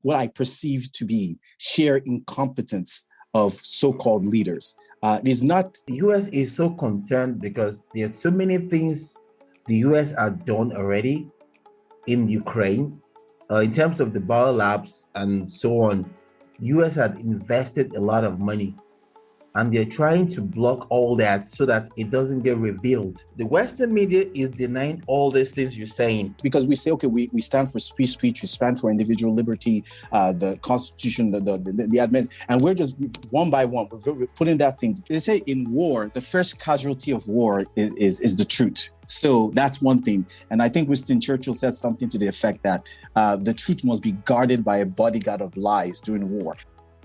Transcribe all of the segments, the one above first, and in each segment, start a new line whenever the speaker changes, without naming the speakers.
what I perceive to be sheer incompetence of so-called leaders. It is not.
The US is so concerned because there are so many things the US has done already in Ukraine, in terms of the biolabs and so on. US had invested a lot of money, and they're trying to block all that so that it doesn't get revealed. The Western media is denying all these things you're saying.
Because we say, okay, we stand for free speech, we stand for individual liberty, the Constitution, the admin, and we're just one by one, we're putting that thing. They say in war, the first casualty of war is the truth. So that's one thing. And I think Winston Churchill said something to the effect that the truth must be guarded by a bodyguard of lies during war.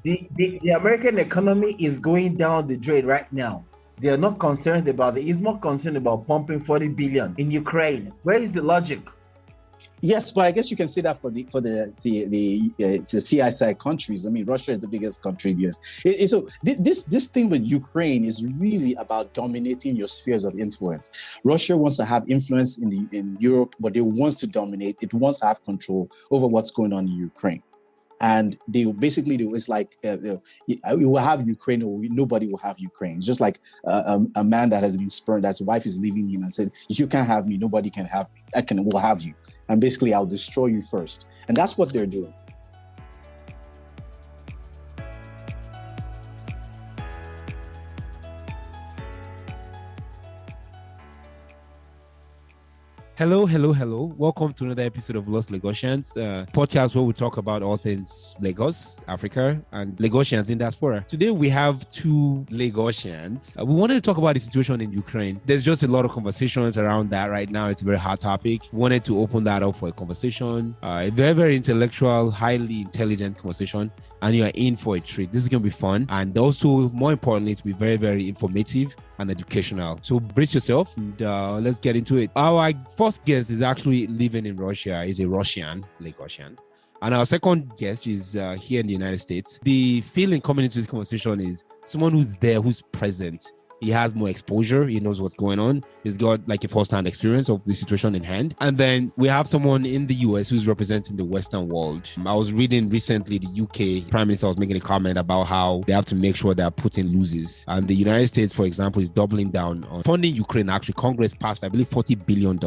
The American economy is going down the drain right now. They are not concerned about it. He's more concerned about pumping 40 billion in Ukraine. Where is the logic?
Yes, but I guess you can say that for the CISI countries. I mean, Russia is the biggest country. Yes. So this thing with Ukraine is really about dominating your spheres of influence. Russia wants to have influence in Europe, but it wants to dominate. It wants to have control over what's going on in Ukraine. And it's like you will have Ukraine or nobody will have Ukraine. It's just like a man that has been spurned, that his wife is leaving him and said, if you can't have me, nobody can have me. Will have you. And basically I'll destroy you first. And that's what they're doing.
Hello. Welcome to another episode of Lost Lagosians, podcast where we talk about all things Lagos, Africa, and Lagosians in diaspora. Today we have two Lagosians. We wanted to talk about the situation in Ukraine. There's just a lot of conversations around that right now. It's a very hot topic. We wanted to open that up for a conversation, a very, very intellectual, highly intelligent conversation. And you are in for a treat. This is going to be fun. And also, more importantly, to be very, very informative and educational. So brace yourself and let's get into it. Our first guest is actually living in Russia. He's a Russian, Lagosian. And our second guest is here in the United States. The feeling coming into this conversation is someone who's there, who's present. He has more exposure. He knows what's going on. He's got like a first-hand experience of the situation in hand. And then we have someone in the US who's representing the Western world. I was reading recently the UK Prime Minister was making a comment about how they have to make sure that Putin loses. And the United States, for example, is doubling down on funding Ukraine. Actually, Congress passed, I believe, $40 billion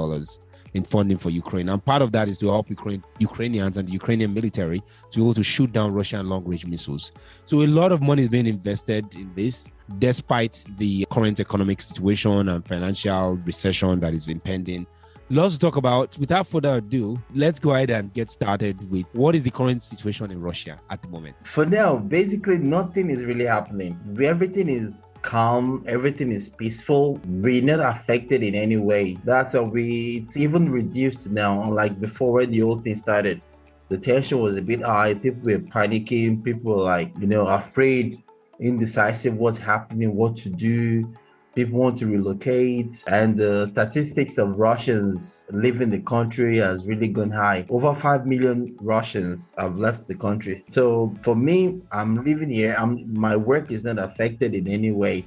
in funding for Ukraine. And part of that is to help Ukrainians and the Ukrainian military to be able to shoot down Russian long-range missiles. So a lot of money is being invested in this, despite the current economic situation and financial recession that is impending. Lots to talk about. Without further ado, let's go ahead and get started with what is the current situation in Russia at the moment.
For now, basically nothing is really happening. Everything is calm, everything is peaceful. We're not affected in any way. That's why it's even reduced now, unlike before when the whole thing started. The tension was a bit high, people were panicking, people were like, afraid, indecisive what's happening, what to do. People want to relocate, and the statistics of Russians leaving the country has really gone high. Over 5 million Russians have left the country. So for me, I'm living here. My work is not affected in any way.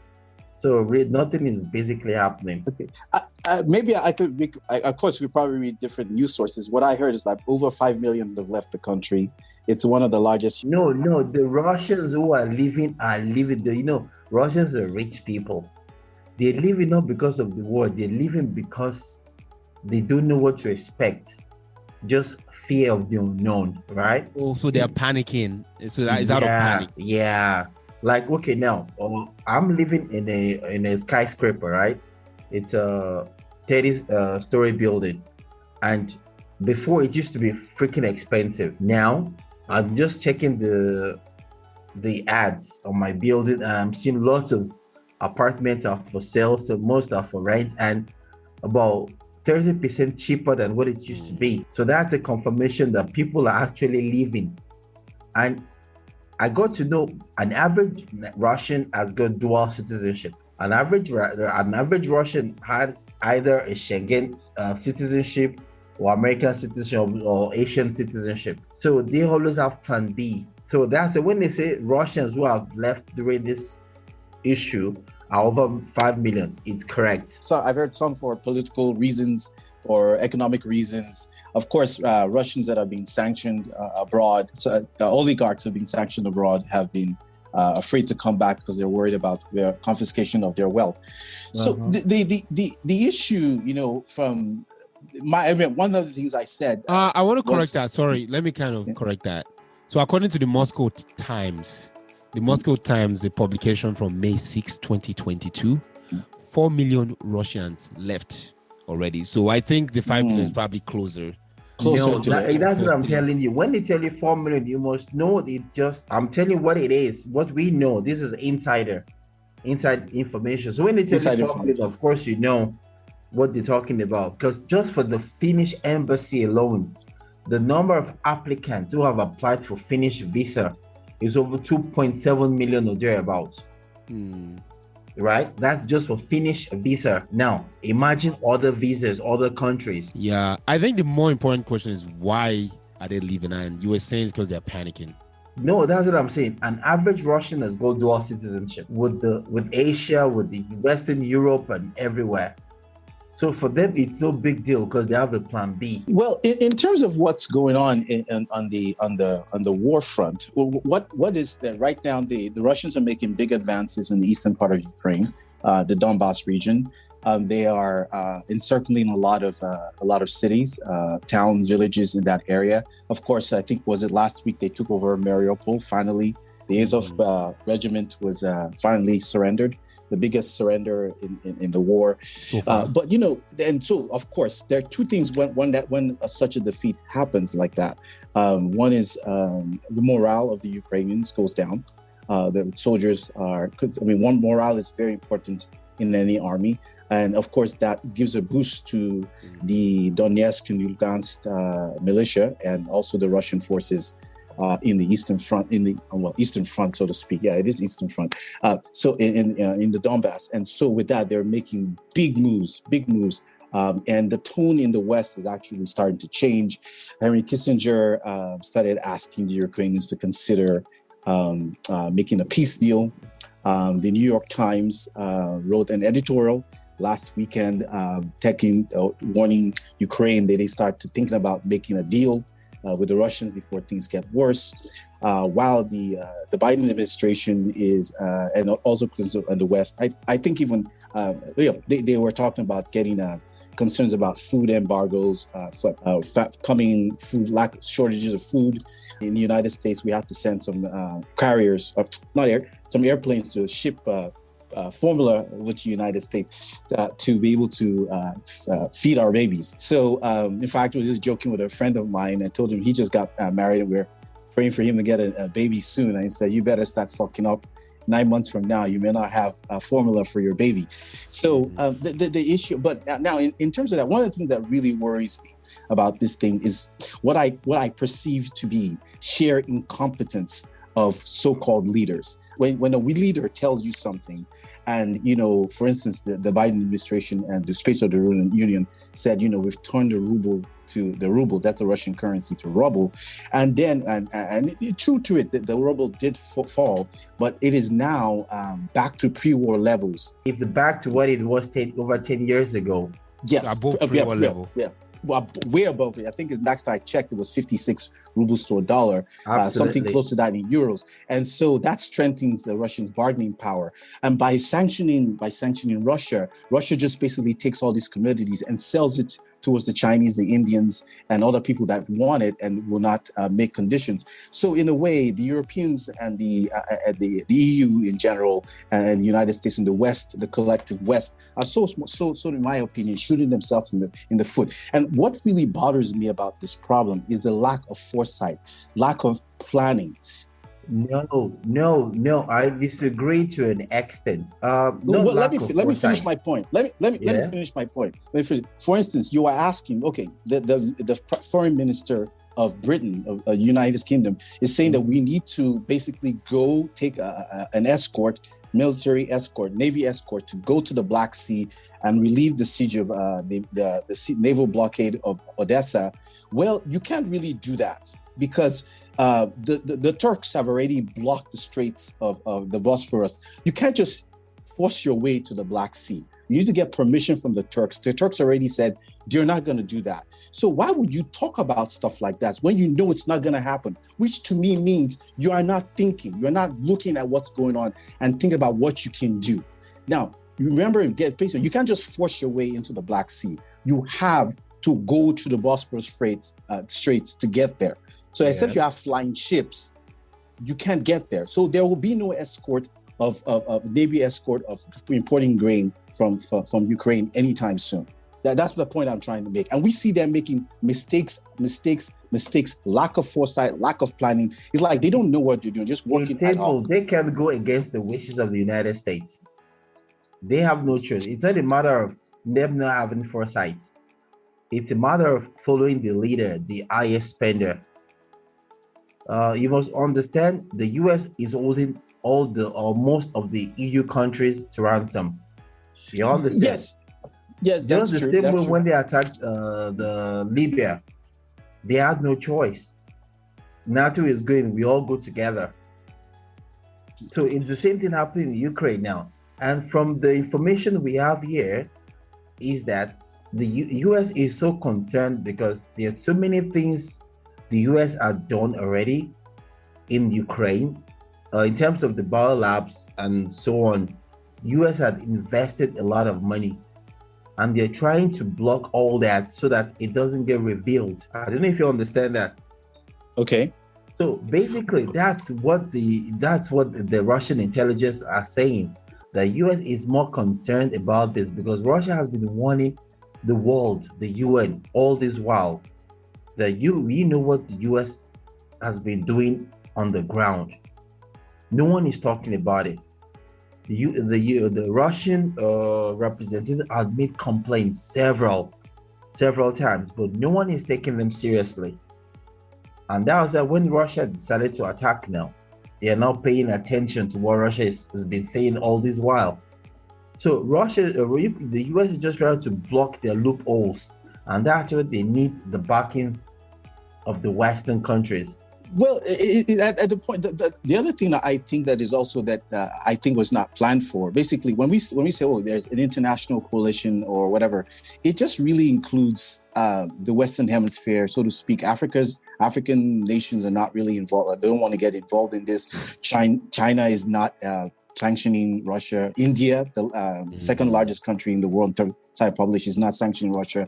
So nothing is basically happening.
Okay. Maybe I could, of course, we probably read different news sources. What I heard is that over 5 million have left the country. It's one of the largest.
No, the Russians who are leaving. Russians are rich people. They're leaving not because of the war. They're leaving because they don't know what to expect. Just fear of the unknown, right?
Oh, so they're panicking. So that is out of panic.
Yeah. Like, okay, now I'm living in a skyscraper, right? It's a 30-story building, and before it used to be freaking expensive. Now I'm just checking the ads on my building, and I'm seeing lots of apartments are for sale, so most are for rent, and about 30% cheaper than what it used to be. So that's a confirmation that people are actually living. And I got to know an average Russian has got dual citizenship. An average Russian has either a Schengen citizenship or American citizenship or Asian citizenship. So they always have plan B. So that's when they say Russians who have left during this issue are over 5 million. It's correct.
So I've heard some for political reasons or economic reasons. Of course, Russians that are being sanctioned abroad, so the oligarchs have been sanctioned abroad, have been afraid to come back because they're worried about their confiscation of their wealth. So the issue, from one of the things I said.
I want to correct that. Sorry, let me kind of correct that. So according to the Moscow Times, the publication from May 6, 2022, 4 million Russians left already. So I think the 5 million is probably closer.
That's what I'm telling you. When they tell you 4 million, you must know it. I'm telling you what it is, what we know. This is inside information. So when they tell you 4 million, of course you know what they're talking about. Because just for the Finnish embassy alone, the number of applicants who have applied for Finnish visa is over 2.7 million or thereabouts. Right? That's just for Finnish visa. Now, imagine other visas, other countries.
Yeah, I think the more important question is why are they leaving? And you were saying it's because they're panicking.
No, that's what I'm saying. An average Russian has got dual citizenship with Asia, with the Western Europe, and everywhere. So for them, it's no big deal because they have a plan B.
Well, in terms of what's going on on the war front, what is that right now? The Russians are making big advances in the eastern part of Ukraine, the Donbass region. They are encircling a lot of cities, towns, villages in that area. Of course, I think was it last week they took over Mariupol. Finally, the Azov regiment was finally surrendered. The biggest surrender in the war. But and so of course there are two things when such a defeat happens like that. One is the morale of the Ukrainians goes down. The soldiers morale is very important in any army. And of course, that gives a boost to the Donetsk and Lugansk militia and also the Russian forces in the Eastern Front, Eastern Front, so to speak. Yeah, it is Eastern Front. So in the Donbass. And so with that, they're making big moves. And the tone in the West is actually starting to change. Henry Kissinger started asking the Ukrainians to consider making a peace deal. The New York Times wrote an editorial last weekend warning Ukraine that they start thinking about making a deal with the Russians before things get worse, while the Biden administration is, and also in the West, I think even they were talking about getting concerns about food embargoes, coming food shortages of food in the United States. We have to send some carriers, some airplanes to ship formula over to the United States to be able to feed our babies. So in fact, I was just joking with a friend of mine. I told him he just got married and we're praying for him to get a baby soon. And he said, you better start stocking up. 9 months from now, you may not have a formula for your baby. So the issue, but now in terms of that, one of the things that really worries me about this thing is what I perceive to be sheer incompetence of so-called leaders. When a leader tells you something, and for instance, the Biden administration and the Space of the Union said, we've turned the ruble, that's the Russian currency, to ruble, and then and true to it, the ruble did fall, but it is now back to pre-war levels.
It's back to what it was over 10 years ago.
Yes,
above pre-war level.
Yeah. Well, way above it. I think last I checked, it was 56 rubles to a dollar, something close to that in euros. And so that strengthens the Russians' bargaining power. And by sanctioning Russia, Russia just basically takes all these commodities and sells it towards the Chinese, the Indians, and other people that want it and will not make conditions. So in a way, the Europeans and the EU in general, and the United States and the West, the collective West, are so in my opinion, shooting themselves in the foot. And what really bothers me about this problem is the lack of foresight, lack of planning.
No, I disagree to an extent.
Let me finish my point. Let me finish my point. For instance, you are asking, okay, the foreign minister of Britain, of United Kingdom, is saying that we need to basically go take an escort, military escort, Navy escort, to go to the Black Sea and relieve the siege of the naval blockade of Odessa. Well, you can't really do that because the Turks have already blocked the straits of the Bosphorus. You can't just force your way to the Black Sea. You need to get permission from the Turks. The Turks already said, They're not going to do that. So why would you talk about stuff like that when you know it's not going to happen? Which to me means you are not thinking, you're not looking at what's going on and thinking about what you can do. Now, you remember, you can't just force your way into the Black Sea. You have to go to the Bosporus Straits to get there. So except you have flying ships, you can't get there. So there will be no escort of Navy escort of importing grain from Ukraine anytime soon. That's the point I'm trying to make. And we see them making mistakes, lack of foresight, lack of planning. It's like they don't know what they're doing, just working at all.
They can go against the wishes of the United States. They have no choice. It's not a matter of them not having foresight. It's a matter of following the leader, the highest spender. You must understand the US is holding most of the EU countries to ransom. You understand?
Yes, that's
just the
true.
same
That's
way
true.
when they attacked the Libya, they had no choice. NATO is going, we all go together. So it's the same thing happening in Ukraine now. And from the information we have here is that the US is so concerned because there are so many things the US had done already in Ukraine in terms of the biolabs and so on. US had invested a lot of money, and they're trying to block all that so that it doesn't get revealed. I don't know if you understand that.
Okay.
So basically, that's what the Russian intelligence are saying. The US is more concerned about this because Russia has been warning the world, the UN, all this while that we know what the US has been doing on the ground. No one is talking about it. The Russian representative had made complaints several times, but no one is taking them seriously. And that was when Russia decided to attack now. They are now paying attention to what Russia has been saying all this while. So the US is just trying to block their loopholes, and that's what they need the backings of the Western countries.
Well, at the point, the other thing that I think that is also that I think was not planned for. Basically, when we say, oh, there's an international coalition or whatever, it just really includes the Western Hemisphere, so to speak. African nations are not really involved. They don't want to get involved in this. China is not sanctioning Russia. India, the second largest country in the world in terms of population, is not sanctioning Russia.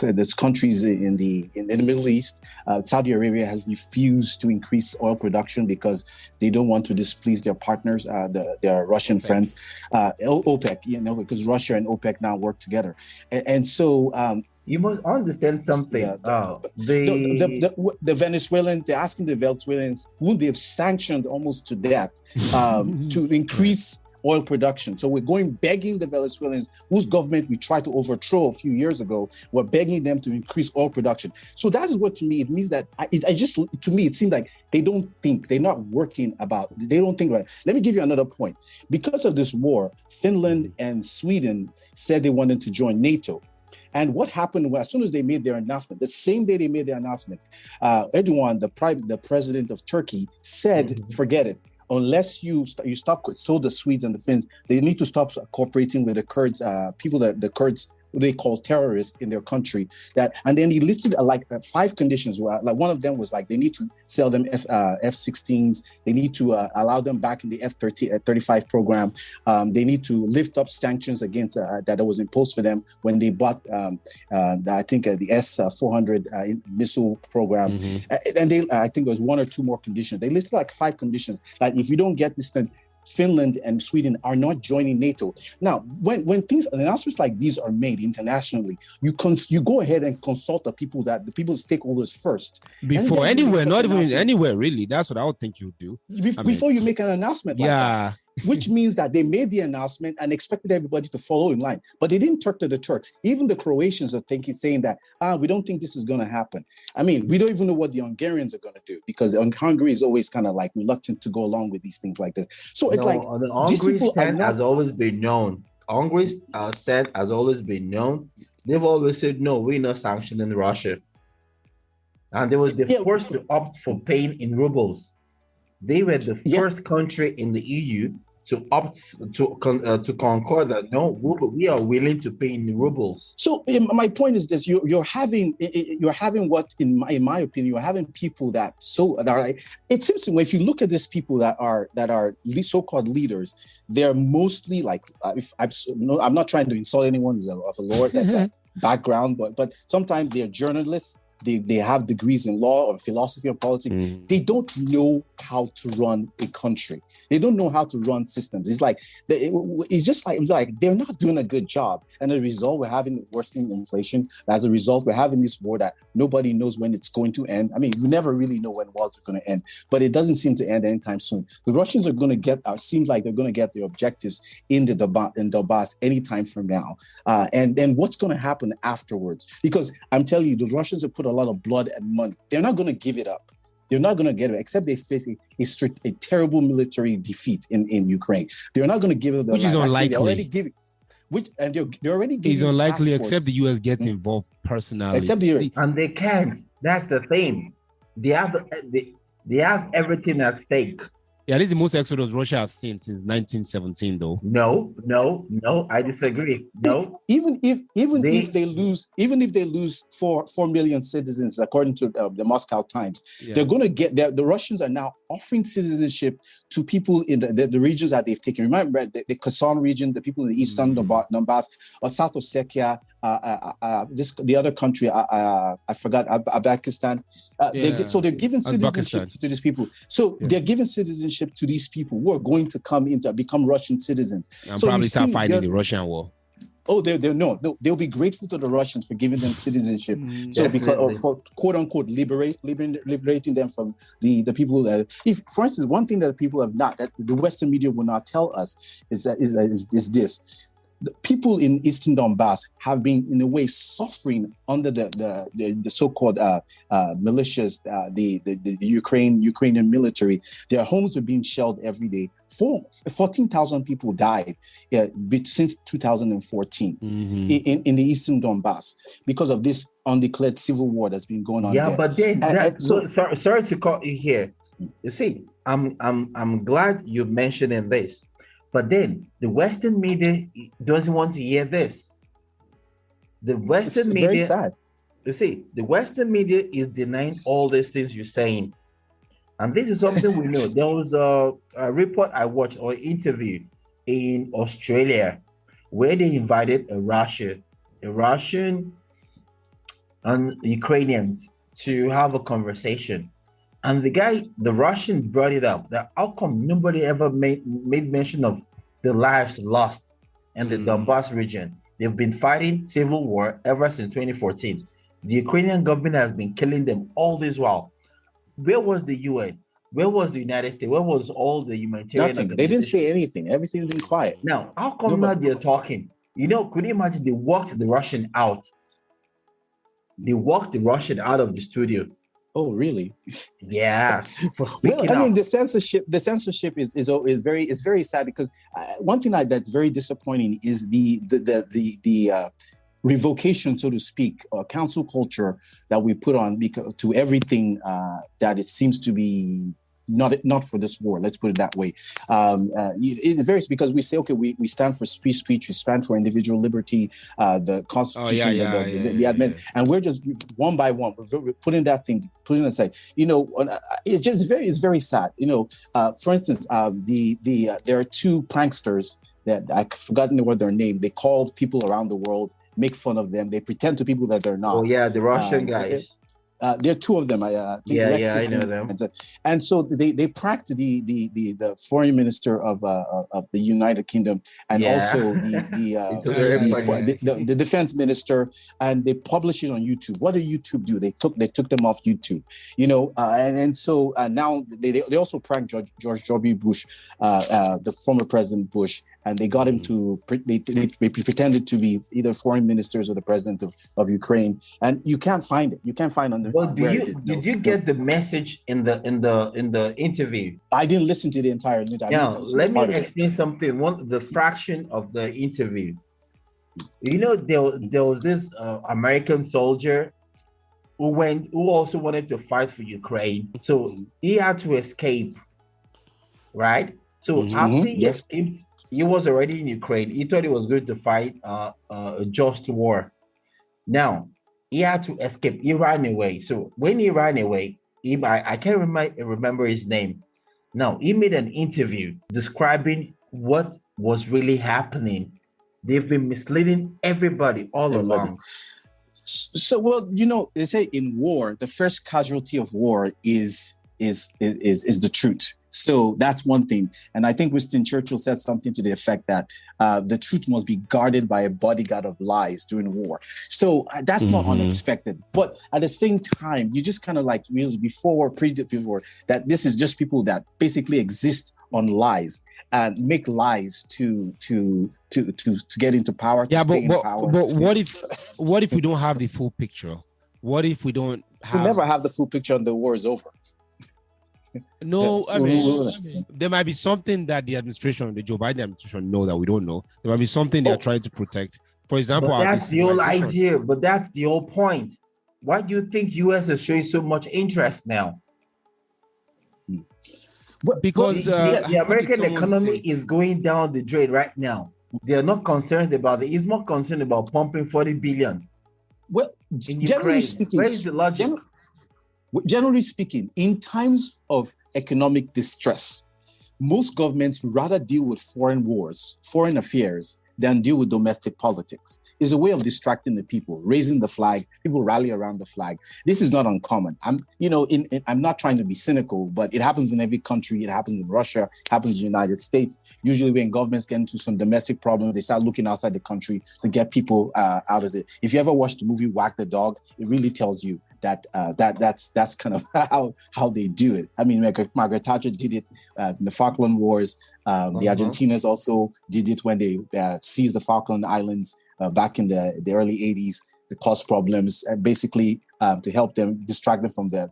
There's countries in the Middle East. Saudi Arabia has refused to increase oil production because they don't want to displease their partners, their Russian friends. OPEC, because Russia and OPEC now work together, and so.
You must understand something.
The Venezuelans, they're asking the Venezuelans, whom they've sanctioned almost to death, to increase oil production. So we're begging the Venezuelans, whose government we tried to overthrow a few years ago. We're begging them to increase oil production. So that is what, to me, it means that to me, it seems like they don't think, they're not working about, they don't think about it. Let me give you another point. Because of this war, Finland and Sweden said they wanted to join NATO. And what happened as soon as they made their announcement, the same day they made their announcement, Erdogan, the president of Turkey, said, forget it. Unless you stop, so the Swedes and the Finns, they need to stop cooperating with the Kurds, the Kurds, who they call terrorists in their country. And then he listed 5 conditions. Like one of them was like they need to sell them F-16s. They need to allow them back in the F-35 program. They need to lift up sanctions against that was imposed for them when they bought, I think, the S-400 missile program. And I think there was 1 or 2 more conditions. They listed 5 conditions. Like if you don't get this, then Finland and Sweden are not joining NATO. Now, when announcements like these are made internationally, you go ahead and consult the people's stakeholders first.
Before anywhere, not even anywhere, really. That's what I would think you would do.
Before you make an announcement like that. Which means that they made the announcement and expected everybody to follow in line. But they didn't talk to the Turks. Even the Croatians are saying that, we don't think this is going to happen. I mean, we don't even know what the Hungarians are going to do because Hungary is always kind of reluctant to go along with these things like this. So it's
the Hungary stand has always been known. Hungary's stand has always been known. They've always said, no, we're not sanctioning Russia. And they were the first to opt for paying in rubles. They were the first country in the EU to concord that no, we are willing to pay in rubles.
So my point is this: you're having what, in my opinion, you're having people that are. It seems to me, if you look at these people that are so-called leaders, they're mostly like. I'm not trying to insult anyone of a lord that's a background, but sometimes they're journalists. They have degrees in law or philosophy or politics. They don't know how to run a country. They don't know how to run systems. It's like they're not doing a good job. And as a result, we're having worsening inflation. As a result, we're having this war that nobody knows when it's going to end. I mean, you never really know when wars are going to end, but it doesn't seem to end anytime soon. The Russians are going to get, seems like they're going to get their objectives in Donbass anytime from now. And then what's going to happen afterwards? Because I'm telling you, the Russians have put a lot of blood and money. They're not going to give it up. They're not going to get it, except they face a terrible military defeat in Ukraine. They're not going to give it.
Which is unlikely.
They're already giving. They're already giving.
It's unlikely, except the US gets involved personally.
And they can't. That's the thing. They have everything at stake.
Yeah, this is the most exodus Russia have seen since 1917, though.
No, I disagree. No,
even if they lose 4 million citizens, according to the Moscow Times, they're going to get the Russians are now offering citizenship to people in the regions that they've taken. Remember the Kherson region, the people in the eastern Donbass, or South Ossetia, the other country, I forgot, Uzbekistan. So they're giving citizenship to these people. So they're giving citizenship to these people who are going to become Russian citizens.
And probably start fighting the Russian war.
Oh, they'll be grateful to the Russians for giving them citizenship. So for quote unquote liberating them from the people that, if for instance, one thing that people have not, that the Western media will not tell us is this. The people in Eastern Donbass have been, in a way, suffering under the so-called militias, the Ukrainian military. Their homes are being shelled every day. 14,000 people died since 2014 in the Eastern Donbass because of this undeclared civil war that's been going on.
Yeah,
there.
But then sorry to cut you here. You see, I'm glad you're mentioning this. But then the Western media doesn't want to hear this. The Western media, very sad. You see, the Western media is denying all these things you're saying. And this is something we know. There was a report I watched or interview in Australia where they invited a Russian and Ukrainians to have a conversation. And the Russian brought it up that how come nobody ever made mention of the lives lost in the Donbass region? They've been fighting civil war ever since 2014. The Ukrainian government has been killing them all this while. Where was the UN? Where was the United States? Where was all the humanitarian?
Nothing. They didn't say anything. Everything's been quiet.
Now, how come now they're talking? Could you imagine they walked the Russian out? They walked the Russian out of the studio.
Oh, really?
Yeah.
Well, I mean, the censorship is very sad because one thing that's very disappointing is the revocation, so to speak, council culture that we put on to everything that it seems to be not for this war. Let's put it that way. It varies because we say, okay, we stand for free speech, we stand for individual liberty, the Constitution, the admin, and we're just one by one, we're putting it aside. It's very sad. For instance, there are two pranksters that I've forgotten what their name. They call people around the world, make fun of them. They pretend to people that they're not.
Oh yeah, the Russian guys.
There are two of them. I know them. And so they pranked the foreign minister of the United Kingdom and also the defense minister, and they published it on YouTube. What did YouTube do? They took them off YouTube. So now they also pranked George W. Bush, the former President Bush. And they got him to. They pretended to be either foreign ministers or the president of Ukraine, and you can't find it. You can't find under.
Well, did you get the message in the interview?
I didn't listen to the entire interview.
Now let me explain something. The fraction of the interview. There was this American soldier who also wanted to fight for Ukraine, so he had to escape, right? So after he
Yes.
escaped, he was already in Ukraine. He thought he was going to fight a just war. Now, he had to escape. He ran away. So when he ran away, I can't remember his name. Now, he made an interview describing what was really happening. They've been misleading everybody all along.
So, well, you know, they say in war, the first casualty of war is the truth. So that's one thing. And I think Winston Churchill said something to the effect that the truth must be guarded by a bodyguard of lies during war. So that's not unexpected. But at the same time, you just kind of like realize before that this is just people that basically exist on lies and make lies to get into power.
Yeah,
stay in power.
But what if we don't have the full picture? What if we don't have?
We never have the full picture and the war is over.
No, I mean, there might be something that the Joe Biden administration know that we don't know. There might be something they are trying to protect. For example,
but that's the whole idea. But that's the whole point. Why do you think U.S. is showing so much interest now?
Because
the American economy is going down the drain right now. They are not concerned about it. It's more concerned about pumping 40 billion.
Well, generally speaking,
where is the logic?
Generally speaking, in times of economic distress, most governments rather deal with foreign wars, foreign affairs, than deal with domestic politics. It's a way of distracting the people, raising the flag. People rally around the flag. This is not uncommon. I'm not trying to be cynical, but it happens in every country. It happens in Russia. It happens in the United States. Usually, when governments get into some domestic problem, they start looking outside the country to get people out of it. If you ever watched the movie Whack the Dog, it really tells you that's kind of how they do it. I mean, Margaret Thatcher did it in the Falkland Wars. The Argentinians also did it when they seized the Falkland Islands back in the early 80s. They caused problems, basically to help them distract them from their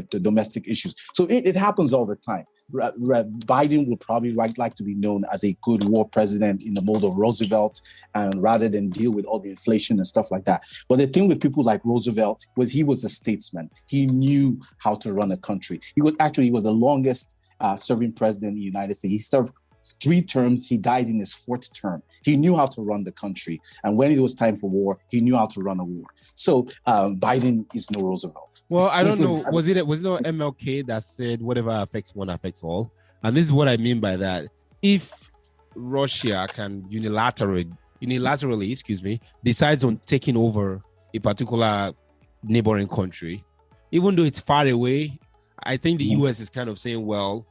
domestic issues. So it happens all the time. Biden would probably like to be known as a good war president in the mold of Roosevelt, and rather than deal with all the inflation and stuff like that. But the thing with people like Roosevelt was he was a statesman. He knew how to run a country. He was the longest serving president in the United States. He served 3 terms. He died in his 4th term. He knew how to run the country. And when it was time for war, he knew how to run a war. So Biden is no Roosevelt.
Well, I don't know. Was it not MLK that said whatever affects one affects all? And this is what I mean by that. If Russia can unilaterally, decides on taking over a particular neighboring country, even though it's far away, I think the US is kind of saying, well,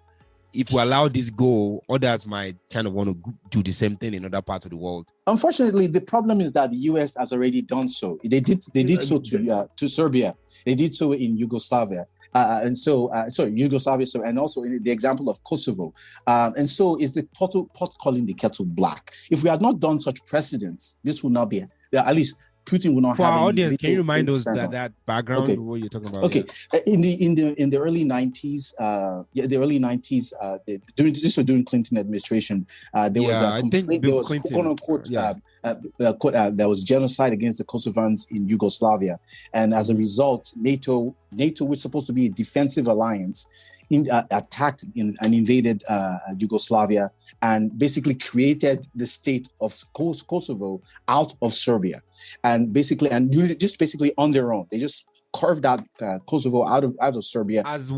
if we allow this go, others might kind of want to do the same thing in other parts of the world. Unfortunately,
the problem is that the US has already done so. They did so to Serbia. They did so in Yugoslavia. Yugoslavia. So, and also in the example of Kosovo. And so is the pot calling the kettle black. If we had not done such precedents, this would not be, at least Putin will not
for
have
our audience. Can you remind us that background?
Okay.
What you're talking about?
Okay, in the early 90s, during Clinton administration, there was a complaint. There was quote unquote there was genocide against the Kosovans in Yugoslavia, and as a result, NATO, which was supposed to be a defensive alliance, attacked and invaded Yugoslavia and basically created the state of Kosovo out of Serbia, and basically on their own, they just carved out Kosovo out of Serbia
as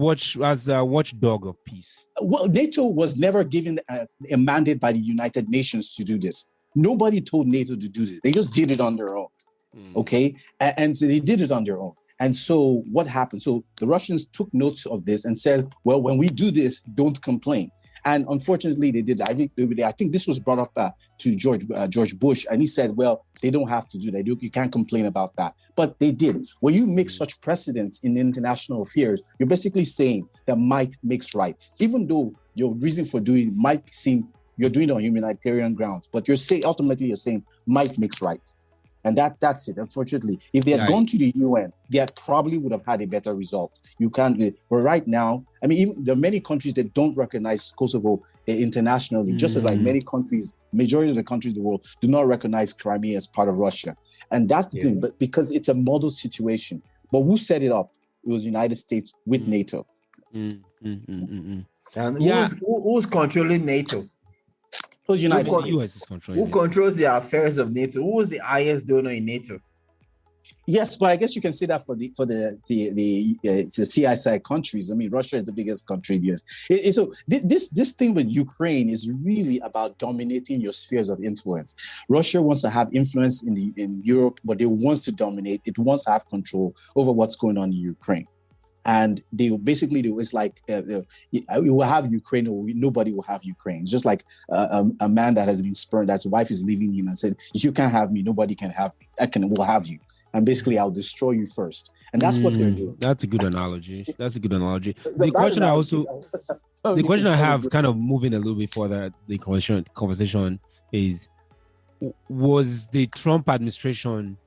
a watchdog of peace.
Well, NATO was never given a mandate by the United Nations to do this. Nobody told NATO to do this. They just did it on their own. Okay, and so they did it on their own. And so what happened? So the Russians took notes of this and said, well, when we do this, don't complain. And unfortunately, they did. I think this was brought up to George Bush, and he said, well, they don't have to do that. You can't complain about that. But they did. When you make such precedents in international affairs, you're basically saying that might makes right. Even though your reason for doing it might seem you're doing it on humanitarian grounds, but you're saying might makes right. And that's it. Unfortunately, if they had gone to the UN, they probably would have had a better result. You can't. But right now, I mean, even there are many countries that don't recognize Kosovo internationally, just as like many countries, majority of the countries in the world do not recognize Crimea as part of Russia. And that's the thing. But because it's a model situation. But who set it up? It was the United States with NATO.
And
Yeah.
who's controlling NATO?
So United
The
States.
US is controlling
Who
it.
controls the affairs of NATO? Who is the highest donor in NATO?
Yes, but I guess you can say that for the CISI countries. I mean, Russia is the biggest country. Yes. So this thing with Ukraine is really about dominating your spheres of influence. Russia wants to have influence in Europe, but it wants to dominate. It wants to have control over what's going on in Ukraine. And it's like you will have Ukraine or nobody will have Ukraine. It's just like a man that has been spurned, that's wife is leaving him and said, if you can't have me, nobody can have me. Will have you. And basically I'll destroy you first. And that's what they're doing.
That's a good analogy. The question I have, kind of moving a little bit further, the conversation is, was the Trump administration,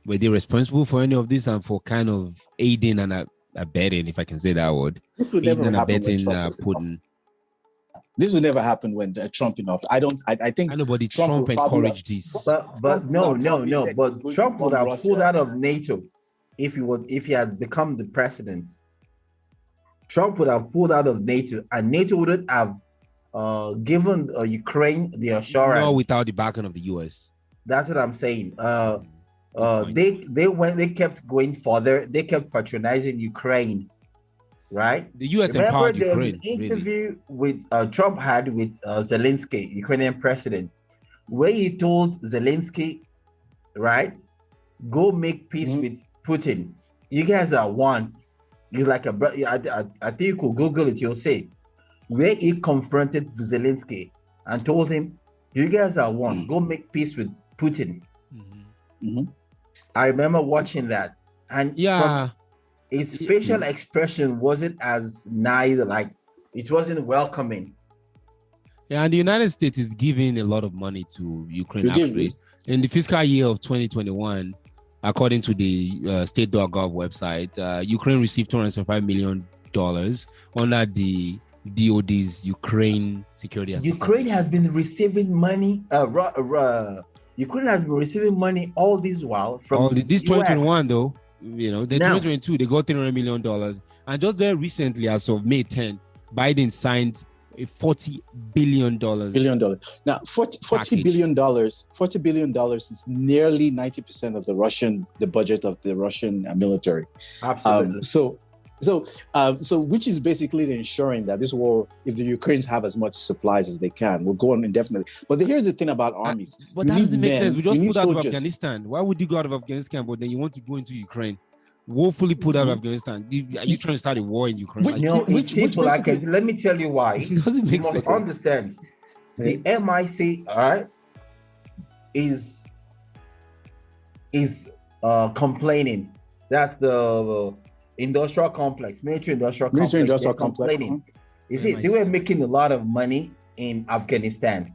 were they responsible for any of this and for kind of aiding and abetting, if I can say that word,
This would never
aiding and
happen when
abetting
Trump was in
Putin?
office. This would never happen when Trump in office. I think
I know, but
Trump
Trump
will probably
encouraged this.
But no. But Trump would have
Russia.
pulled out of NATO if he had become the president. Trump would have pulled out of NATO, and NATO wouldn't have given Ukraine the assurance.
No, without the backing of the US.
That's what I'm saying. They kept going further. They kept patronizing Ukraine, right?
The US
Remember,
empowered
there was
Ukraine.
an interview with Trump had with Zelensky, Ukrainian president, where he told Zelensky, right, go make peace with Putin. You guys are one. He's like a brother. I think you could Google it. You'll see where he confronted Zelensky and told him, "You guys are one. Go make peace with Putin." I remember watching that, and his facial expression wasn't as nice. Like, it wasn't welcoming.
Yeah, and the United States is giving a lot of money to Ukraine. Actually, in the fiscal year of 2021, according to the state.gov website, Ukraine received $275 million under the DOD's Ukraine security assistance.
Ukraine has been receiving money. Ukraine has been receiving money all this while from
this 2021 though. The 2022 they got $300 million, and just very recently, as of May 10, Biden signed a $40 billion.
Now, $40 billion is nearly 90% of the budget of the Russian military.
Absolutely.
So which is basically ensuring that this war, if the Ukrainians have as much supplies as they can, will go on indefinitely. But here's the thing about armies.
But that doesn't make sense. We just put out of Afghanistan. Why would you go out of Afghanistan, but then you want to go into Ukraine? Woefully put out of Afghanistan. Are you trying to start a war in Ukraine?
Let me tell you why.
It doesn't make sense.
Understand. The MIC, all right, is complaining that the industrial complex, military industrial complex. You see, they were making a lot of money in Afghanistan.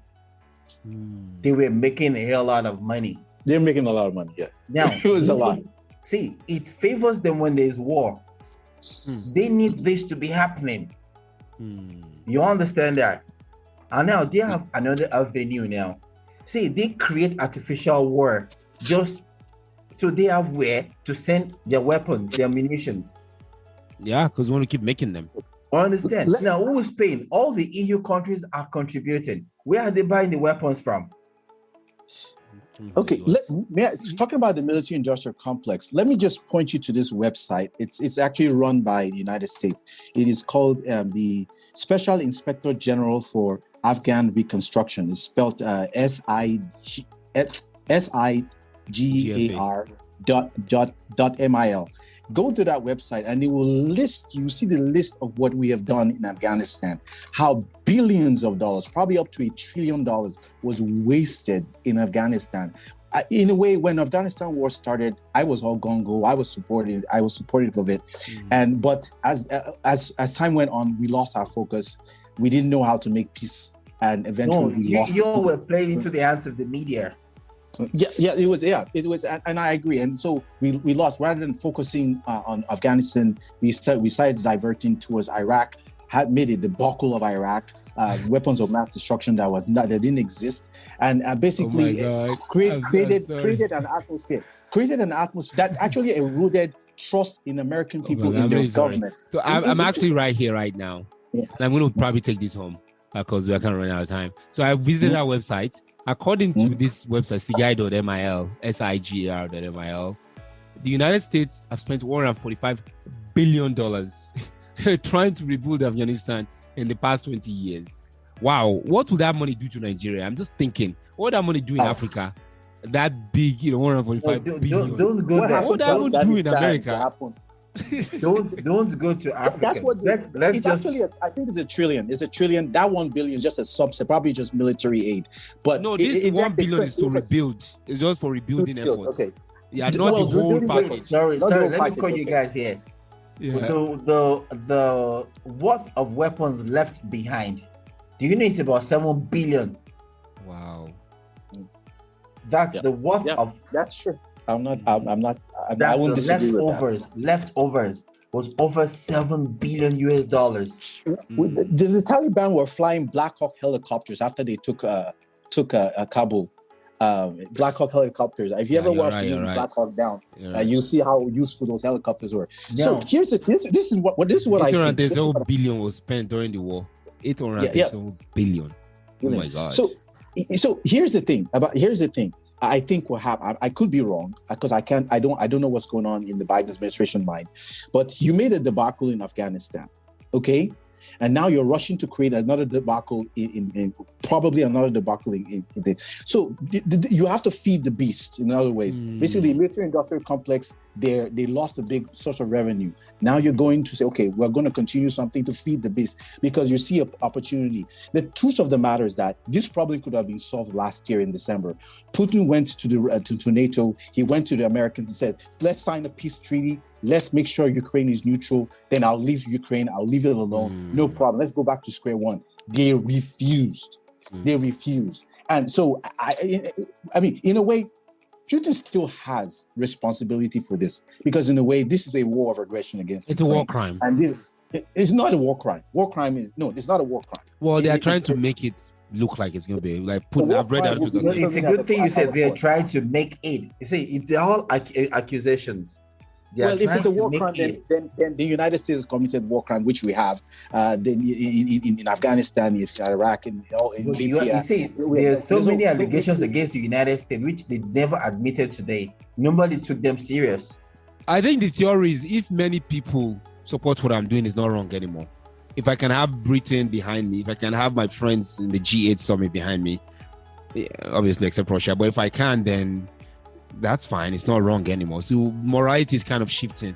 They were making a hell lot of money.
They're making a lot of money, yeah.
Now,
it was a lot.
See, it favors them when there's war. They need this to be happening. You understand that? And now they have another avenue now. See, they create artificial war just so they have where to send their weapons, their munitions.
Yeah, because we want to keep making them.
Understand? Now, who is paying? All the EU countries are contributing. Where are they buying the weapons from?
Okay, talking about the military-industrial complex, let me just point you to this website. It's actually run by the United States. It is called the Special Inspector General for Afghan Reconstruction. It's spelled SIGAR.mil. Go to that website and it will list, you see the list of what we have done in Afghanistan, how billions of dollars, probably up to $1 trillion was wasted in Afghanistan. In a way, when Afghanistan war started, I was all gung-ho. I was supportive of it. But as time went on, we lost our focus. We didn't know how to make peace, and eventually we lost.
You were playing into the hands of the media.
It was, and I agree. And so we lost. Rather than focusing on Afghanistan, we started diverting towards Iraq. Had made a debacle of Iraq, weapons of mass destruction that didn't exist, and basically created an atmosphere that actually eroded trust in American people, in their government.
So I'm actually right here, right now.
Yes.
And I'm going to probably take this home because we are kind of running out of time. So I visited our website. According to this website, sigar.mil, SIGR.mil, the United States have spent $145 billion trying to rebuild Afghanistan in the past 20 years. Wow. What would that money do to Nigeria? I'm just thinking, what would that money do in Africa? That big, 145 billion.
Don't go there.
What that would do in America?
Don't go to Africa.
That's what
let's just
actually. I think it's $1 trillion. It's $1 trillion. That $1 billion is just a subset, probably just military aid. But
no, this $1 billion is to rebuild. It's just for rebuilding efforts.
Okay.
Yeah, not the whole package.
Sorry. Let me call you guys here.
Yeah.
The worth of weapons left behind. Do you know it's about 7 billion?
Wow.
That's the worth of.
That's true. I won't
disagree with that. Leftovers was over $7 billion.
The Taliban were flying Black Hawk helicopters after they took Kabul. Black Hawk helicopters. If you ever watched the movie Black Hawk Down, you'll see how useful those helicopters were. Yeah. So this is what I think.
800 billion was spent during the war. 800 billion. Oh my God.
So here's the thing. I think what happened, I could be wrong because I don't know what's going on in the Biden administration mind, but you made a debacle in Afghanistan, okay? And now you're rushing to create another debacle in probably another debacle in this. So you have to feed the beast in other ways. Basically, military industrial complex, they lost a big source of revenue. Now you're going to say, okay, we're going to continue something to feed the beast because you see an opportunity. The truth of the matter is that this problem could have been solved last year in December. Putin went to NATO. He went to the Americans and said, let's sign a peace treaty. Let's make sure Ukraine is neutral. Then I'll leave Ukraine. I'll leave it alone. No problem. Let's go back to square one. They refused. And so, I mean, in a way, Putin still has responsibility for this because in a way, this is a war of aggression against
Ukraine. A war crime.
And it's not a war crime. It's not a war crime.
Well, they are trying to make it look like it's going to be like Putin. I've read that.
It's a good thing you said they are trying to make it. You see, it's all accusations.
Well, if it's a war crime, then the United States has committed war crime, which we have in Afghanistan, in Iraq, in Libya.
You see, there's so many allegations against the United States, which they never admitted today. Nobody took them serious.
I think the theory is if many people support what I'm doing, it's not wrong anymore. If I can have Britain behind me, if I can have my friends in the G8 summit behind me, obviously except Russia, but if I can, then that's fine. It's not wrong anymore. So morality is kind of shifting.